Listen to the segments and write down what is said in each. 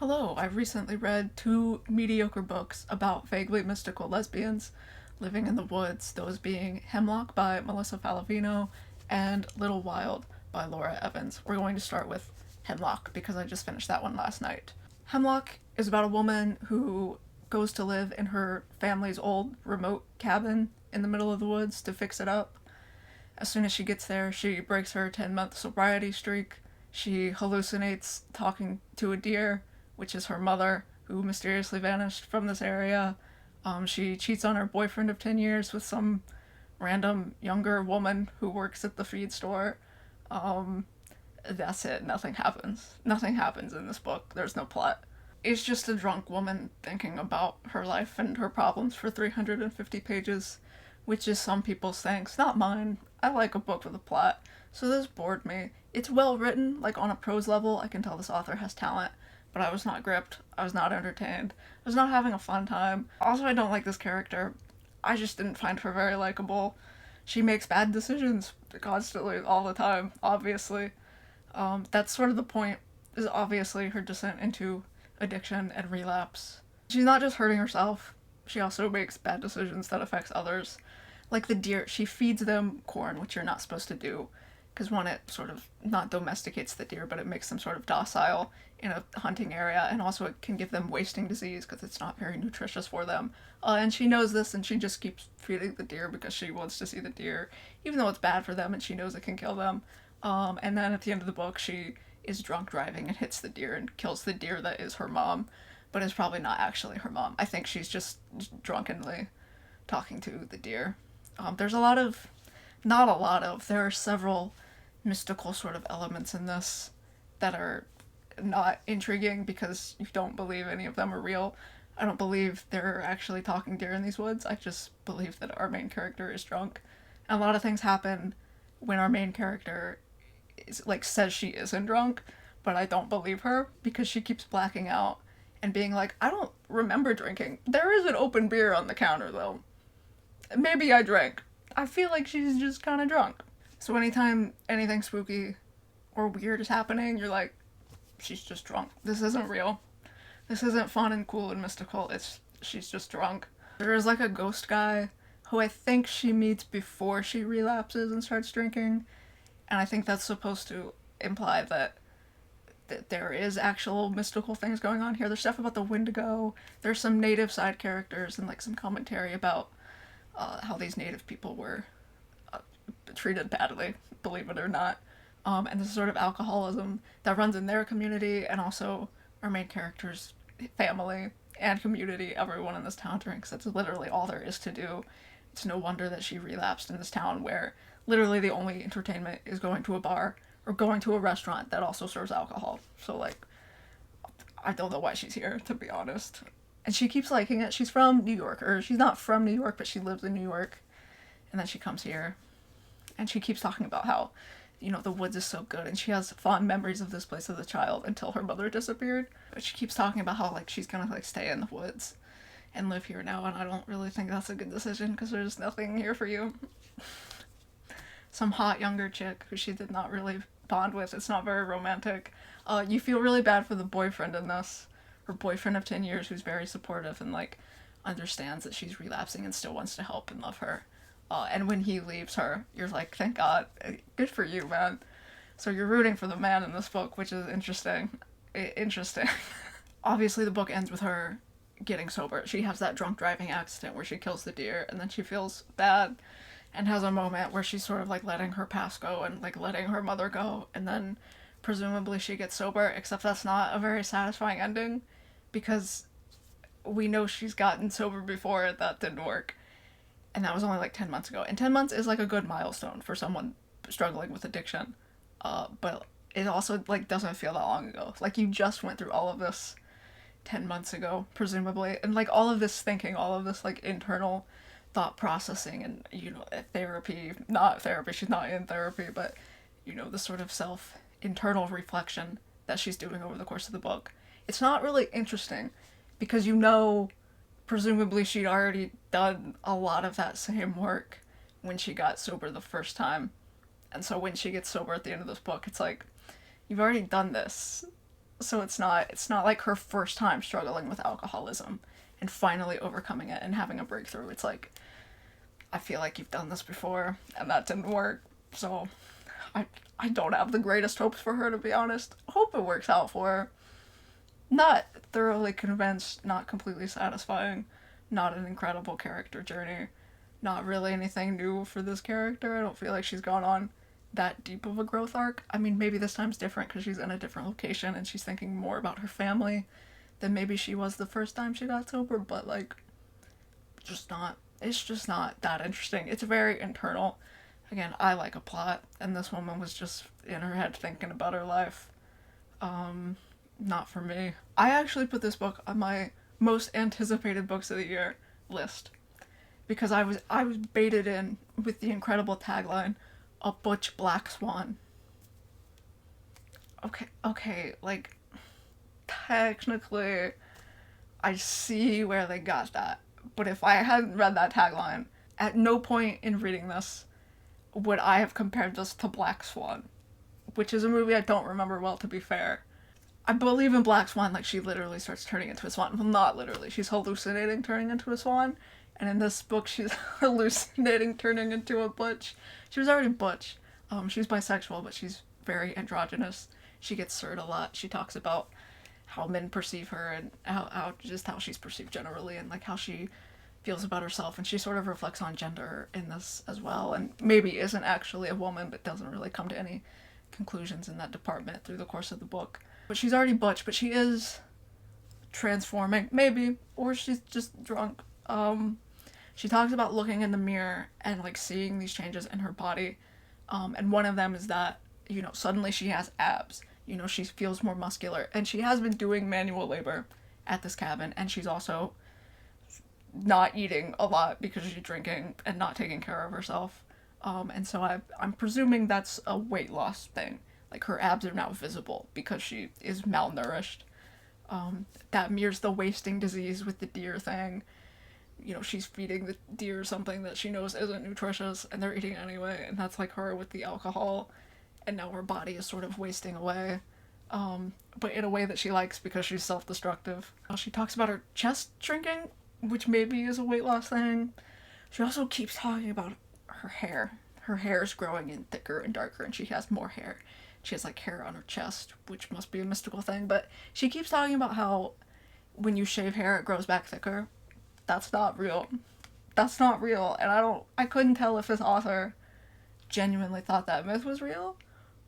Hello, I've recently read two mediocre books about vaguely mystical lesbians living in the woods, those being Hemlock by Melissa Faliveno and Little Wild by Laura Evans. We're going to start with Hemlock because I just finished that one last night. Hemlock is about a woman who goes to live in her family's old remote cabin in the middle of the woods to fix it up. As soon as she gets there, she breaks her 10-month sobriety streak. She hallucinates talking to a deer, which is her mother, who mysteriously vanished from this area. She cheats on her boyfriend of 10 years with some random younger woman who works at the feed store. Um, that's it. Nothing happens. Nothing happens in this book. There's no plot. It's just a drunk woman thinking about her life and her problems for 350 pages, which is some people's thanks, not mine. I like a book with a plot, so this bored me. It's well written, like on a prose level, I can tell this author has talent, but I was not gripped. I was not entertained. I was not having a fun time. Also, I don't like this character. I just didn't find her very likable. She makes bad decisions constantly, all the time, obviously. That's sort of the point, is obviously her descent into addiction and relapse. She's not just hurting herself, she also makes bad decisions that affects others. Like the deer, she feeds them corn, which you're not supposed to do, because one, it sort of not domesticates the deer, but it makes them sort of docile in a hunting area, and also it can give them wasting disease because it's not very nutritious for them. And she knows this, and she just keeps feeding the deer because she wants to see the deer, even though it's bad for them and she knows it can kill them. And then at the end of the book, she is drunk driving and hits the deer and kills the deer that is her mom, but is probably not actually her mom. I think she's just drunkenly talking to the deer. There's a lot of, not a lot of, there are several mystical sort of elements in this that are not intriguing because you don't believe any of them are real. I don't believe there are actually talking deer in these woods. I just believe that our main character is drunk. And a lot of things happen when our main character is, like, says she isn't drunk, but I don't believe her because she keeps blacking out and being like, I don't remember drinking. There is an open beer on the counter though. Maybe I drank. I feel like she's just kind of drunk. So anytime anything spooky or weird is happening, you're like, she's just drunk. This isn't real. This isn't fun and cool and mystical. She's just drunk. There is like a ghost guy who I think she meets before she relapses and starts drinking, and I think that's supposed to imply that there is actual mystical things going on here. There's stuff about the Wendigo. There's some native side characters and like some commentary about how these native people were treated badly, believe it or not. And this sort of alcoholism that runs in their community, and also our main character's family and community. Everyone in this town drinks. That's literally all there is to do. It's no wonder that she relapsed in this town where literally the only entertainment is going to a bar or going to a restaurant that also serves alcohol. So, like, I don't know why she's here, to be honest. And she keeps liking it. She's from New York, or she's not from New York, but she lives in New York. And then she comes here, and she keeps talking about how, the woods is so good, and she has fond memories of this place as a child until her mother disappeared. But she keeps talking about how, like, she's gonna, like, stay in the woods and live here now, and I don't really think that's a good decision because there's nothing here for you. Some hot younger chick who she did not really bond with. It's not very romantic. You feel really bad for the boyfriend in this. Her boyfriend of 10 years who's very supportive and, like, understands that she's relapsing and still wants to help and love her. And when he leaves her, you're like, thank God. Good for you, man. So you're rooting for the man in this book, which is interesting. Interesting. Obviously, the book ends with her getting sober. She has that drunk driving accident where she kills the deer, and then she feels bad and has a moment where she's sort of like letting her past go and like letting her mother go, and then presumably she gets sober, except that's not a very satisfying ending because we know she's gotten sober before and that didn't work. And that was only like 10 months ago. And 10 months is like a good milestone for someone struggling with addiction. But it also like doesn't feel that long ago. Like you just went through all of this 10 months ago, presumably. And like all of this thinking, all of this like internal thought processing and, therapy, not therapy, she's not in therapy, but, the sort of internal reflection that she's doing over the course of the book. It's not really interesting because presumably she'd already done a lot of that same work when she got sober the first time. And so when she gets sober at the end of this book, it's like, you've already done this. So it's not like her first time struggling with alcoholism and finally overcoming it and having a breakthrough. It's like, I feel like you've done this before and that didn't work. So I I don't have the greatest hopes for her, to be honest. Hope it works out for her. Not thoroughly convinced, not completely satisfying, not an incredible character journey, not really anything new for this character. I don't feel like she's gone on that deep of a growth arc. I mean, maybe this time's different because she's in a different location and she's thinking more about her family than maybe she was the first time she got sober, but like, just not. It's just not that interesting. It's very internal. Again, I like a plot, and this woman was just in her head thinking about her life. Not for me. I actually put this book on my most anticipated books of the year list because I was baited in with the incredible tagline, "A Butch Black Swan." Okay, like, technically I see where they got that. But if I hadn't read that tagline, at no point in reading this would I have compared this to Black Swan, which is a movie I don't remember well, to be fair. I believe in Black Swan, like, she literally starts turning into a swan. Well, not literally. She's hallucinating turning into a swan. And in this book, she's hallucinating turning into a butch. She was already butch. She's bisexual, but she's very androgynous. She gets slurred a lot. She talks about how men perceive her and how she's perceived generally and like how she feels about herself, and she sort of reflects on gender in this as well, and maybe isn't actually a woman but doesn't really come to any conclusions in that department through the course of the book. But she's already butch, but she is transforming, maybe, or she's just drunk. She talks about looking in the mirror and like seeing these changes in her body, and one of them is that, you know, suddenly she has abs. You know, she feels more muscular, and she has been doing manual labor at this cabin, and she's also not eating a lot because she's drinking and not taking care of herself. And so I'm presuming that's a weight loss thing. Like, her abs are now visible because she is malnourished. That mirrors the wasting disease with the deer thing. You know, she's feeding the deer something that she knows isn't nutritious, and they're eating anyway, and that's like her with the alcohol. And now her body is sort of wasting away, but in a way that she likes because she's self-destructive. She talks about her chest shrinking, which maybe is a weight loss thing. She also keeps talking about her hair. Her hair is growing in thicker and darker, and she has more hair. She has like hair on her chest, which must be a mystical thing, but she keeps talking about how when you shave hair it grows back thicker. That's not real. That's not real, and I couldn't tell if this author genuinely thought that myth was real,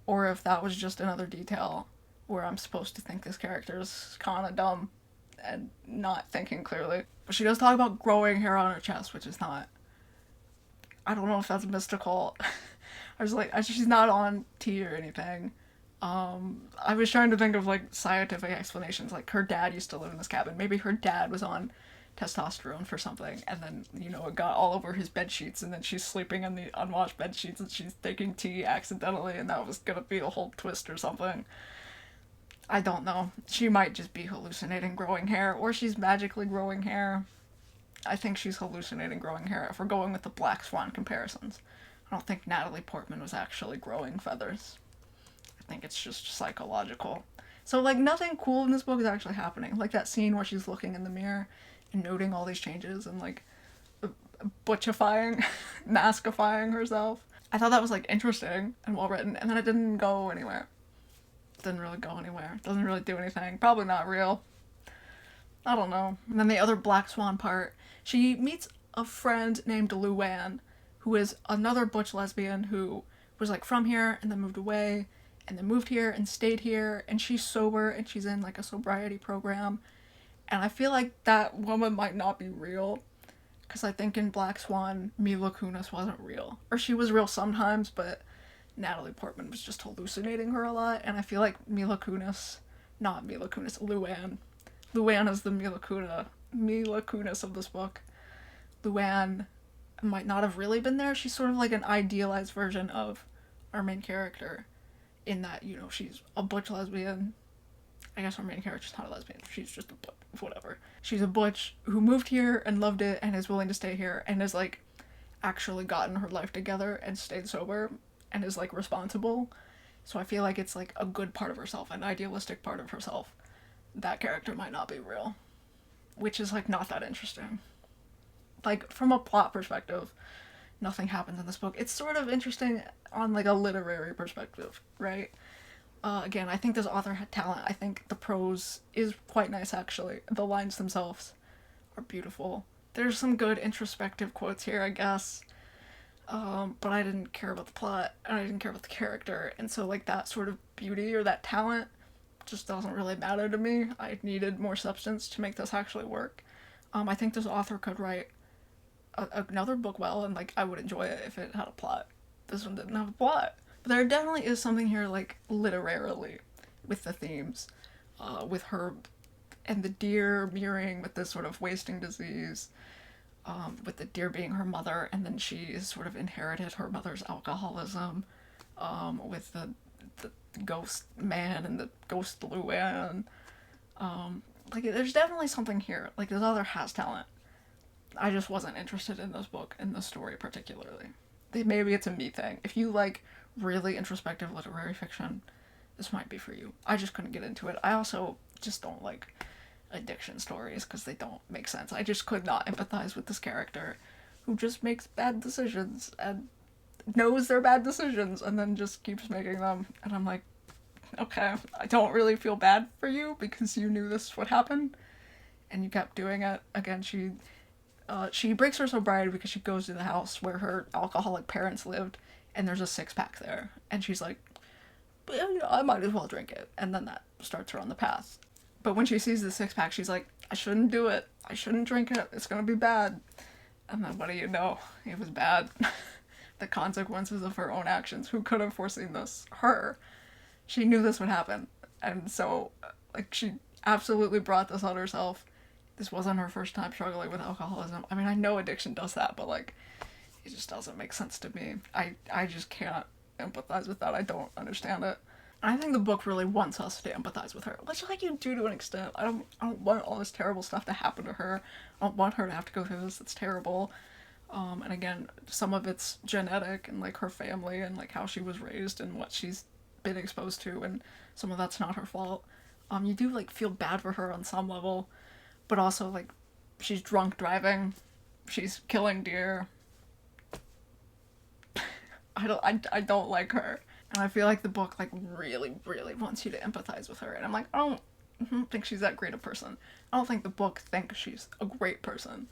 or if that was just another detail where I'm supposed to think this character is kind of dumb and not thinking clearly. But she does talk about growing hair on her chest, which is not... I don't know if that's mystical. I was like, she's not on tea or anything. I was trying to think of, like, scientific explanations. Like, her dad used to live in this cabin. Maybe her dad was on testosterone for something, and then, you know, it got all over his bed sheets, and then she's sleeping in the unwashed bed sheets, and she's taking tea accidentally, and that was gonna be a whole twist or something. I don't know. She might just be hallucinating growing hair, or she's magically growing hair. I think she's hallucinating growing hair, if we're going with the Black Swan comparisons. I don't think Natalie Portman was actually growing feathers. I think it's just psychological. So, like, nothing cool in this book is actually happening. Like that scene where she's looking in the mirror and noting all these changes and, like, butchifying, maskifying herself. I thought that was, like, interesting and well written, and then it didn't go anywhere. Didn't really go anywhere. Doesn't really do anything. Probably not real. I don't know. And then the other Black Swan part, she meets a friend named Luann, who is another butch lesbian who was, like, from here and then moved away and then moved here and stayed here, and she's sober and she's in, like, a sobriety program. And I feel like that woman might not be real, because I think in Black Swan, Mila Kunis wasn't real. Or she was real sometimes, but Natalie Portman was just hallucinating her a lot, and I feel like Luann. Luann is the Mila Kunis of this book. Luann might not have really been there. She's sort of like an idealized version of our main character, in that, you know, she's a butch lesbian. I guess our main character's not a lesbian. She's just a butch, whatever. She's a butch who moved here and loved it and is willing to stay here and has, like, actually gotten her life together and stayed sober and is, like, responsible. So I feel like it's like a good part of herself, an idealistic part of herself. That character might not be real, which is like not that interesting. Like from a plot perspective, nothing happens in this book. It's sort of interesting on like a literary perspective, right? Again, I think this author had talent. I think the prose is quite nice, actually. The lines themselves are beautiful. There's some good introspective quotes here, I guess. But I didn't care about the plot, and I didn't care about the character, and so like that sort of beauty or that talent just doesn't really matter to me. I needed more substance to make this actually work. I think this author could write another book well, and like I would enjoy it if it had a plot. This one didn't have a plot, but there definitely is something here, like literarily, with the themes, with her and the deer mirroring with this sort of wasting disease, with the deer being her mother, and then she sort of inherited her mother's alcoholism, with the ghost man and the ghost Luann. Like, there's definitely something here. Like, this author has talent. I just wasn't interested in this book, in the story particularly. Maybe it's a me thing. If you like really introspective literary fiction, this might be for you. I just couldn't get into it. I also just don't like addiction stories because they don't make sense. I just could not empathize with this character who just makes bad decisions and knows they're bad decisions and then just keeps making them. And I'm like, okay, I don't really feel bad for you because you knew this would happen and you kept doing it. Again, she breaks her sobriety because she goes to the house where her alcoholic parents lived and there's a six-pack there. And she's like, I might as well drink it. And then that starts her on the path. But when she sees the six-pack, she's like, I shouldn't do it. I shouldn't drink it. It's going to be bad. And then what do you know? It was bad. The consequences of her own actions. Who could have foreseen this? Her. She knew this would happen. And so, like, she absolutely brought this on herself. This wasn't her first time struggling with alcoholism. I mean, I know addiction does that, but, like, it just doesn't make sense to me. I just can't empathize with that. I don't understand it. I think the book really wants us to empathize with her, which like you do to an extent. I don't want all this terrible stuff to happen to her. I don't want her to have to go through this. It's terrible. And again, some of it's genetic and like her family and like how she was raised and what she's been exposed to, and some of that's not her fault. You do like feel bad for her on some level, but also like she's drunk driving, she's killing deer. I don't like her. And I feel like the book, like, really, really wants you to empathize with her. And I'm like, I don't think she's that great a person. I don't think the book thinks she's a great person.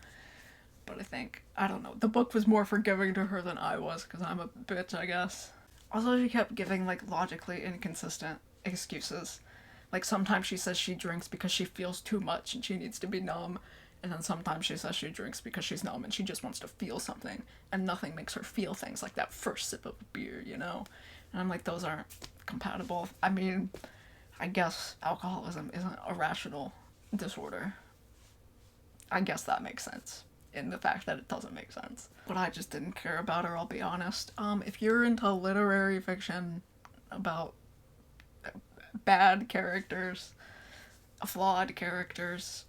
But I think, I don't know, the book was more forgiving to her than I was, because I'm a bitch, I guess. Also, she kept giving, like, logically inconsistent excuses. Like, sometimes she says she drinks because she feels too much and she needs to be numb. And then sometimes she says she drinks because she's numb and she just wants to feel something. And nothing makes her feel things like that first sip of beer, you know? And I'm like, those aren't compatible. I mean, I guess alcoholism isn't a rational disorder. I guess that makes sense in the fact that it doesn't make sense. But I just didn't care about her, I'll be honest. If you're into literary fiction about bad characters, flawed characters,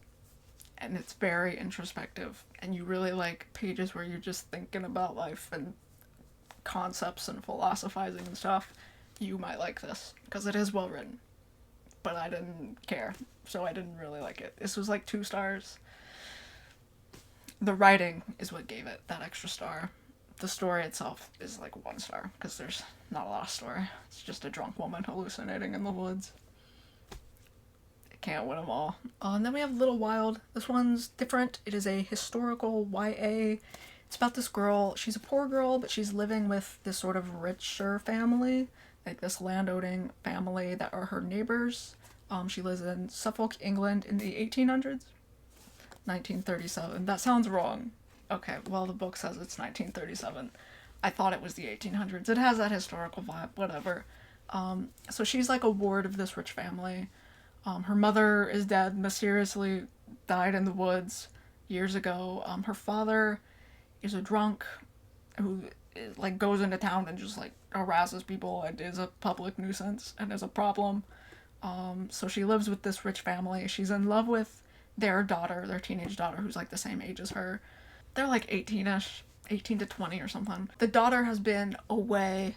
and it's very introspective, and you really like pages where you're just thinking about life and concepts and philosophizing and stuff, you might like this, because it is well written. But I didn't care, so I didn't really like it. This was like 2 stars. The writing is what gave it that extra star. The story itself is like 1 star, because there's not a lot of story. It's just a drunk woman hallucinating in the woods. It can't win them all. And then we have Little Wild. This one's different. It is a historical YA. It's about this girl. She's a poor girl, but she's living with this sort of richer family, like this landowning family that are her neighbors. She lives in Suffolk, England in the 1800s. 1937. That sounds wrong. Okay, well, the book says it's 1937. I thought it was the 1800s. It has that historical vibe, whatever. So she's like a ward of this rich family. Her mother is dead, mysteriously died in the woods years ago. Her father is a drunk who like goes into town and just like harasses people and is a public nuisance and is a problem. So she lives with this rich family. She's in love with their daughter, their teenage daughter, who's like the same age as her. They're like 18-ish, 18 to 20 or something. The daughter has been away,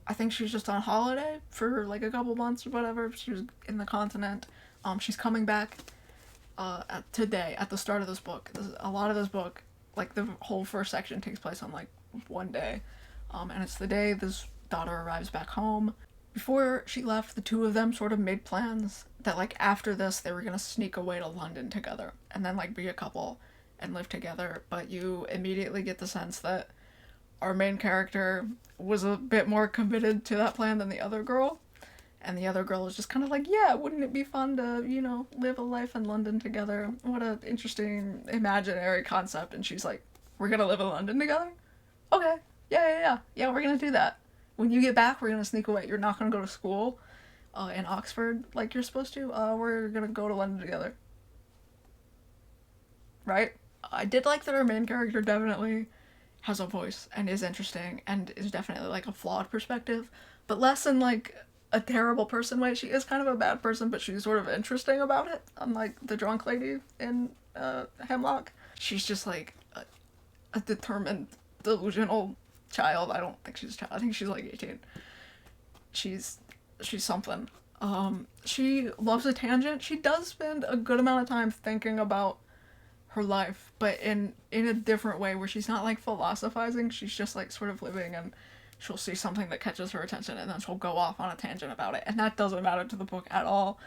I think she's just on holiday for like a couple months or whatever. She was in the continent. She's coming back today at the start of this book. A lot of this book, like the whole first section, takes place on like one day, and it's the day this daughter arrives back home. Before she left, the two of them sort of made plans that like after this they were gonna sneak away to London together and then like be a couple and live together. But you immediately get the sense that our main character was a bit more committed to that plan than the other girl. And the other girl is just kind of like, yeah, wouldn't it be fun to, live a life in London together? What an interesting imaginary concept. And she's like, we're gonna live in London together? Okay. Yeah, we're gonna do that. When you get back, we're gonna sneak away. You're not gonna go to school in Oxford like you're supposed to. We're gonna go to London together. Right? I did like that our main character definitely has a voice and is interesting and is definitely like a flawed perspective, but less in like a terrible person way. She is kind of a bad person, but she's sort of interesting about it. Unlike the drunk lady in Hemlock, she's just like a determined, delusional child. I don't think she's a child. I think she's like 18. She's something. She loves a tangent. She does spend a good amount of time thinking about her life, but in a different way where she's not like philosophizing. She's just like sort of living, and she'll see something that catches her attention and then she'll go off on a tangent about it, and that doesn't matter to the book at all.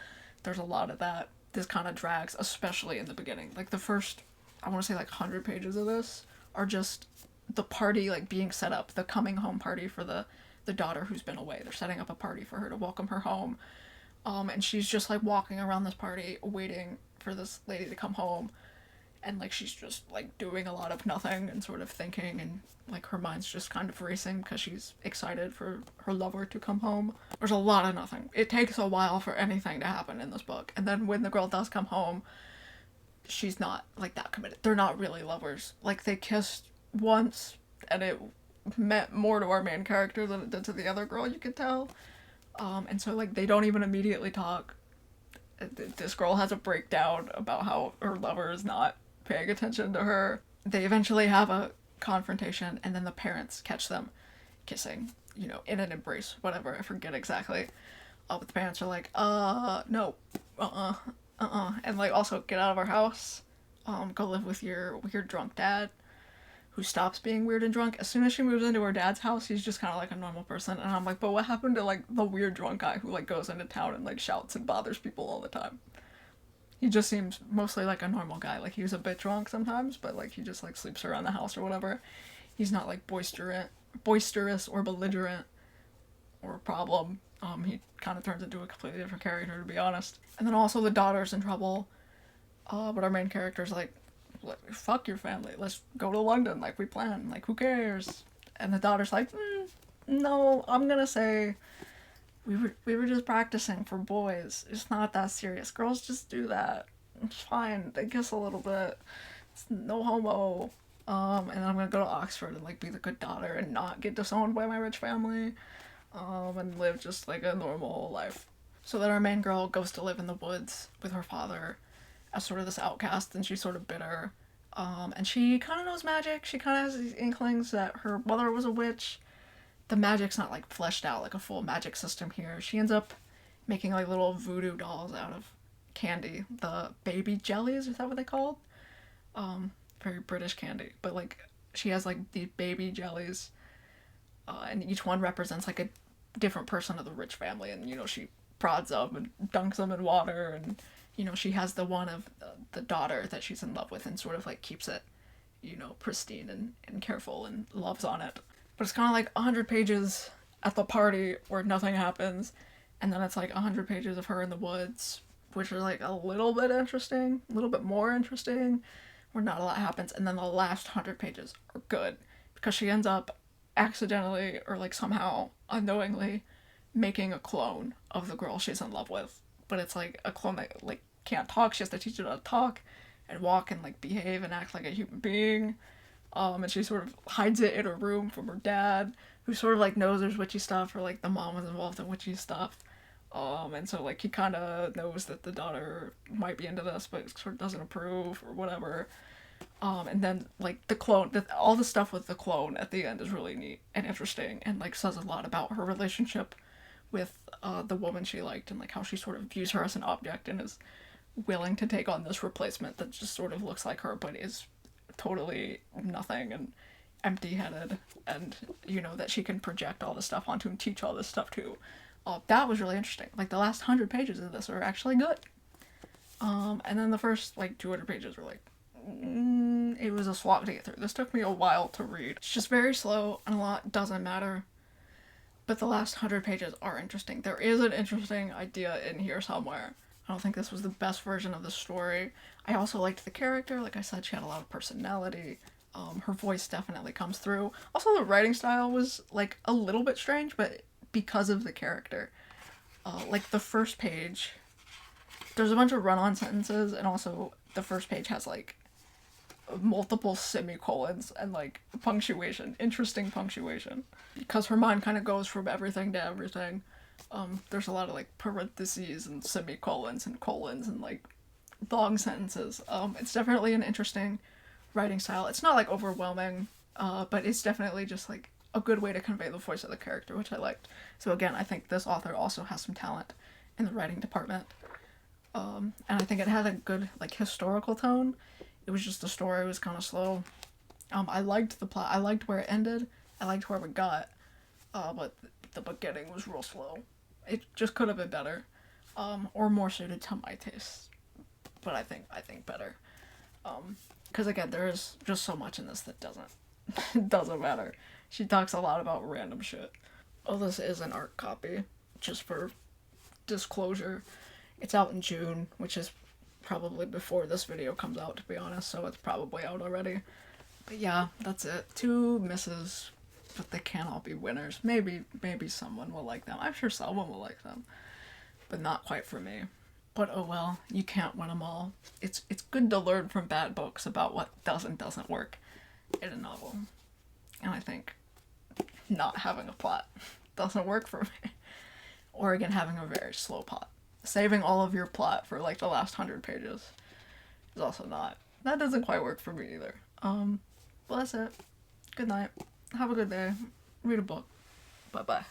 There's a lot of that. This kind of drags, especially in the beginning. Like the first, I want to say like 100 pages of this are just the party like being set up, the coming home party for the daughter who's been away. They're setting up a party for her to welcome her home, and she's just like walking around this party waiting for this lady to come home, and like she's just like doing a lot of nothing and sort of thinking, and like her mind's just kind of racing because she's excited for her lover to come home. There's a lot of nothing. It takes a while for anything to happen in this book, and then when the girl does come home, she's not like that committed. They're not really lovers. Like they kissed once and it meant more to our main character than it did to the other girl, you could tell. And so like they don't even immediately talk. This girl has a breakdown about how her lover is not paying attention to her. They eventually have a confrontation, and then the parents catch them kissing, in an embrace, whatever, I forget exactly. But the parents are like, no, and like, also, get out of our house, go live with your weird drunk dad, who stops being weird and drunk. As soon as she moves into her dad's house, he's just kind of like a normal person, and I'm like, but what happened to, like, the weird drunk guy who, like, goes into town and, like, shouts and bothers people all the time? He just seems mostly like a normal guy. Like, he was a bit drunk sometimes, but, like, he just, like, sleeps around the house or whatever. He's not, like, boisterous or belligerent or a problem. He kind of turns into a completely different character, to be honest. And then also the daughter's in trouble, but our main character's like, fuck your family, let's go to London like we planned, like who cares? And the daughter's like, no, I'm gonna say we were just practicing for boys. It's not that serious. Girls just do that. It's fine. They kiss a little bit. It's no homo. And I'm gonna go to Oxford and like be the good daughter and not get disowned by my rich family, and live just like a normal life. So then our main girl goes to live in the woods with her father as sort of this outcast, and she's sort of bitter. And she kind of knows magic. She kind of has these inklings that her mother was a witch. The magic's not like fleshed out like a full magic system here. She ends up making like little voodoo dolls out of candy. The baby jellies, is that what they called? Very British candy. But like she has like the baby jellies, and each one represents like a different person of the rich family, and she prods them and dunks them in water, and she has the one of the daughter that she's in love with and sort of like keeps it pristine and careful and loves on it. But it's kind of like 100 pages at the party where nothing happens, and then it's like 100 pages of her in the woods, which are like a little bit interesting, a little bit more interesting, where not a lot happens, and then the last 100 pages are good because she ends up accidentally or like somehow unknowingly making a clone of the girl she's in love with. But it's like a clone that like can't talk. She has to teach her to talk and walk and like behave and act like a human being. And she sort of hides it in her room from her dad, who sort of like knows there's witchy stuff, or like the mom was involved in witchy stuff. And so like he kind of knows that the daughter might be into this, but sort of doesn't approve or whatever. And then like the clone, all the stuff with the clone at the end is really neat and interesting, and like says a lot about her relationship with the woman she liked, and like how she sort of views her as an object and is willing to take on this replacement that just sort of looks like her but is totally nothing and empty-headed, and you know that she can project all this stuff onto and teach all this stuff too. That was really interesting. Like the last 100 pages of this are actually good. And then the first like 200 pages were like, it was a slog to get through. This took me a while to read. It's just very slow and a lot doesn't matter. But the last 100 pages are interesting. There is an interesting idea in here somewhere. I don't think this was the best version of the story. I also liked the character. Like I said, she had a lot of personality. Her voice definitely comes through. Also, the writing style was like a little bit strange, but because of the character. Like the first page, there's a bunch of run-on sentences, and also the first page has like multiple semicolons and like punctuation, interesting punctuation, because her mind kind of goes from everything to everything. There's a lot of like parentheses and semicolons and colons and like long sentences. It's definitely an interesting writing style. It's not like overwhelming, but it's definitely just like a good way to convey the voice of the character, which I liked. So again, I think this author also has some talent in the writing department. And I think it had a good like historical tone. It was just the story was kind of slow. I liked the plot. I liked where it ended. I liked where we got. But the beginning was real slow. It just could have been better, or more suited to my taste. But I think better. Because again, there is just so much in this that doesn't matter. She talks a lot about random shit. Oh, this is an art copy, just for disclosure. It's out in June, which is probably before this video comes out, to be honest, so it's probably out already. But yeah, that's it. 2 misses, but they can't all be winners. Maybe someone will like them. I'm sure someone will like them, but not quite for me. But oh well, you can't win them all. It's good to learn from bad books about what doesn't work in a novel. And I think not having a plot doesn't work for me. Or again, having a very slow plot. Saving all of your plot for like the last 100 pages is also not. That doesn't quite work for me either. Well, that's it. Good night. Have a good day. Read a book. Bye bye.